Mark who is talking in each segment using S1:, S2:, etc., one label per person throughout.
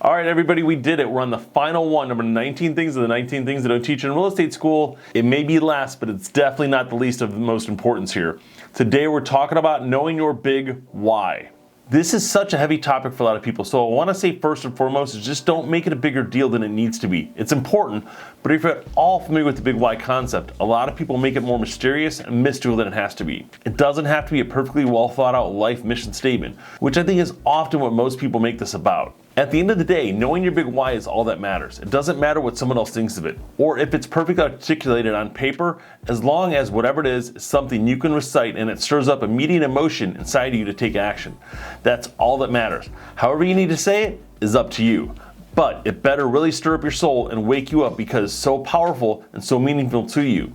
S1: All right, everybody, we did it. We're on the final one, number 19 things of the 19 things that don't teach in real estate school. It may be last, but it's definitely not the least of the most importance here. Today, we're talking about knowing your big why. This is such a heavy topic for a lot of people, so I want to say first and foremost is just don't make it a bigger deal than it needs to be. It's important, but if you're at all familiar with the big why concept, a lot of people make it more mysterious and mystical than it has to be. It doesn't have to be a perfectly well thought out life mission statement, which I think is often what most people make this about. At the end of the day, knowing your big why is all that matters. It doesn't matter what someone else thinks of it, or if it's perfectly articulated on paper, as long as whatever it is something you can recite and it stirs up immediate emotion inside of you to take action. That's all that matters. However you need to say it is up to you. But it better really stir up your soul and wake you up because it's so powerful and so meaningful to you.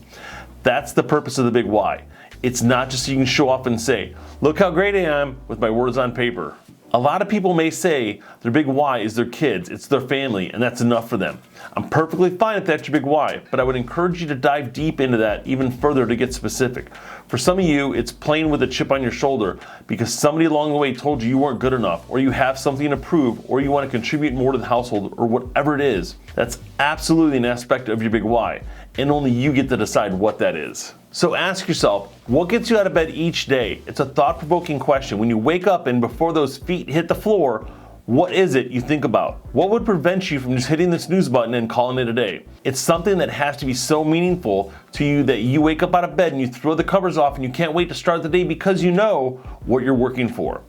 S1: That's the purpose of the big why. It's not just so you can show off and say, look how great I am with my words on paper. A lot of people may say their big why is their kids, it's their family, and that's enough for them. I'm perfectly fine if that's your big why, but I would encourage you to dive deep into that even further to get specific. For some of you, it's playing with a chip on your shoulder because somebody along the way told you weren't good enough, or you have something to prove, or you want to contribute more to the household, or whatever it is. That's absolutely an aspect of your big why, and only you get to decide what that is. So ask yourself, what gets you out of bed each day? It's a thought-provoking question. When you wake up and before those feet hit the floor, what is it you think about? What would prevent you from just hitting the snooze button and calling it a day? It's something that has to be so meaningful to you that you wake up out of bed and you throw the covers off and you can't wait to start the day because you know what you're working for.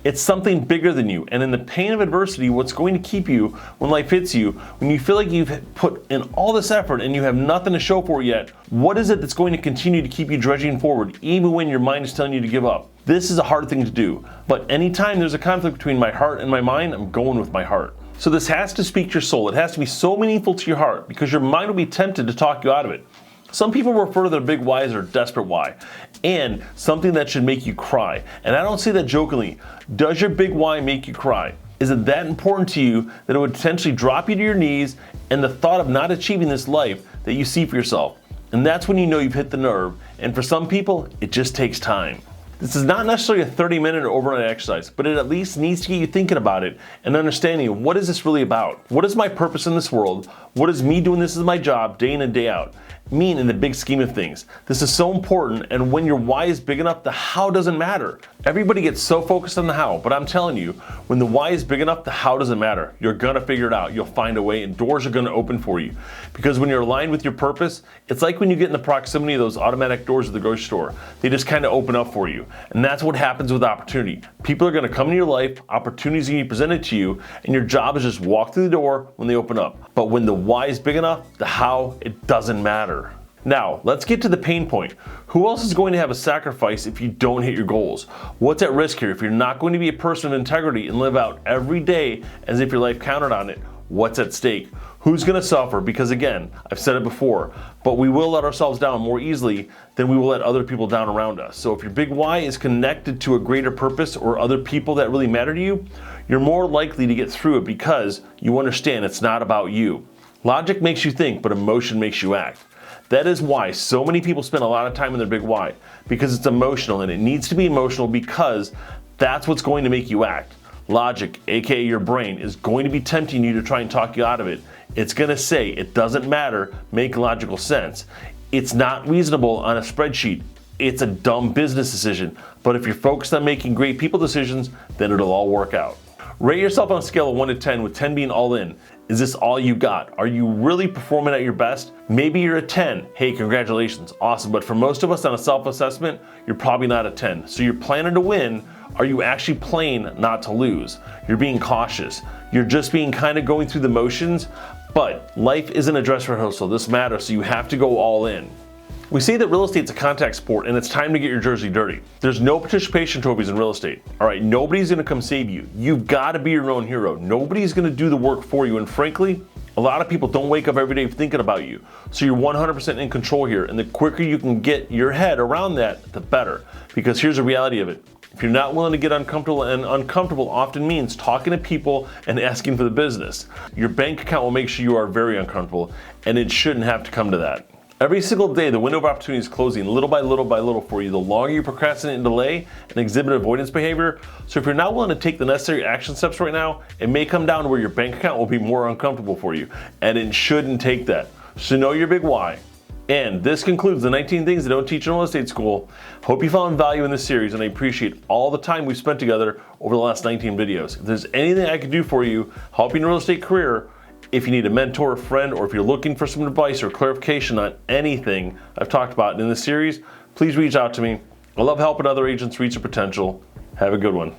S1: It's something bigger than you, and in the pain of adversity, what's going to keep you when life hits you, when you feel like you've put in all this effort and you have nothing to show for it yet, what is it that's going to continue to keep you dredging forward, even when your mind is telling you to give up? This is a hard thing to do, but anytime there's a conflict between my heart and my mind, I'm going with my heart. So this has to speak to your soul. It has to be so meaningful to your heart because your mind will be tempted to talk you out of it. Some people refer to their big why as their desperate why, and something that should make you cry. And I don't say that jokingly. Does your big why make you cry? Is it that important to you that it would potentially drop you to your knees and the thought of not achieving this life that you see for yourself? And that's when you know you've hit the nerve. And for some people, it just takes time. This is not necessarily a 30-minute or overnight exercise, but it at least needs to get you thinking about it and understanding what is this really about? What is my purpose in this world? What is me doing this as my job day in and day out mean in the big scheme of things? This is so important, and when your why is big enough, the how doesn't matter. Everybody gets so focused on the how, but I'm telling you, when the why is big enough, the how doesn't matter. You're gonna figure it out. You'll find a way, and doors are gonna open for you. Because when you're aligned with your purpose, it's like when you get in the proximity of those automatic doors at the grocery store. They just kind of open up for you. And that's what happens with opportunity. People are gonna come into your life, opportunities are gonna be presented to you, and your job is just walk through the door when they open up. But when the why is big enough, the how, it doesn't matter. Now, let's get to the pain point. Who else is going to have a sacrifice if you don't hit your goals? What's at risk here? If you're not going to be a person of integrity and live out every day as if your life counted on it, what's at stake? Who's going to suffer? Because again, I've said it before, but we will let ourselves down more easily than we will let other people down around us. So if your big why is connected to a greater purpose or other people that really matter to you, you're more likely to get through it because you understand it's not about you. Logic makes you think, but emotion makes you act. That is why so many people spend a lot of time in their big why, because it's emotional, and it needs to be emotional because that's what's going to make you act. Logic, aka your brain, is going to be tempting you to try and talk you out of it. It's going to say it doesn't matter, make logical sense. It's not reasonable on a spreadsheet. It's a dumb business decision. But if you're focused on making great people decisions, then it'll all work out. Rate yourself on a scale of 1 to 10, with 10 being all in. Is this all you got? Are you really performing at your best? Maybe you're a 10. Hey, congratulations, awesome. But for most of us on a self-assessment, you're probably not a 10. So you're planning to win. Are you actually playing not to lose? You're being cautious. You're just being kind of going through the motions, but life isn't a dress rehearsal. This matters, so you have to go all in. We say that real estate's a contact sport and it's time to get your jersey dirty. There's no participation trophies in real estate. All right, nobody's gonna come save you. You've gotta be your own hero. Nobody's gonna do the work for you. And frankly, a lot of people don't wake up every day thinking about you. So you're 100% in control here. And the quicker you can get your head around that, the better. Because here's the reality of it. If you're not willing to get uncomfortable, and uncomfortable often means talking to people and asking for the business, your bank account will make sure you are very uncomfortable, and it shouldn't have to come to that. Every single day, the window of opportunity is closing little by little by little for you. The longer you procrastinate and delay and exhibit avoidance behavior. So if you're not willing to take the necessary action steps right now, it may come down to where your bank account will be more uncomfortable for you. And it shouldn't take that. So know your big why. And this concludes the 19 things they don't teach in real estate school. Hope you found value in this series, and I appreciate all the time we've spent together over the last 19 videos. If there's anything I can do for you, help you in your real estate career, if you need a mentor, a friend, or if you're looking for some advice or clarification on anything I've talked about in this series, please reach out to me. I love helping other agents reach their potential. Have a good one.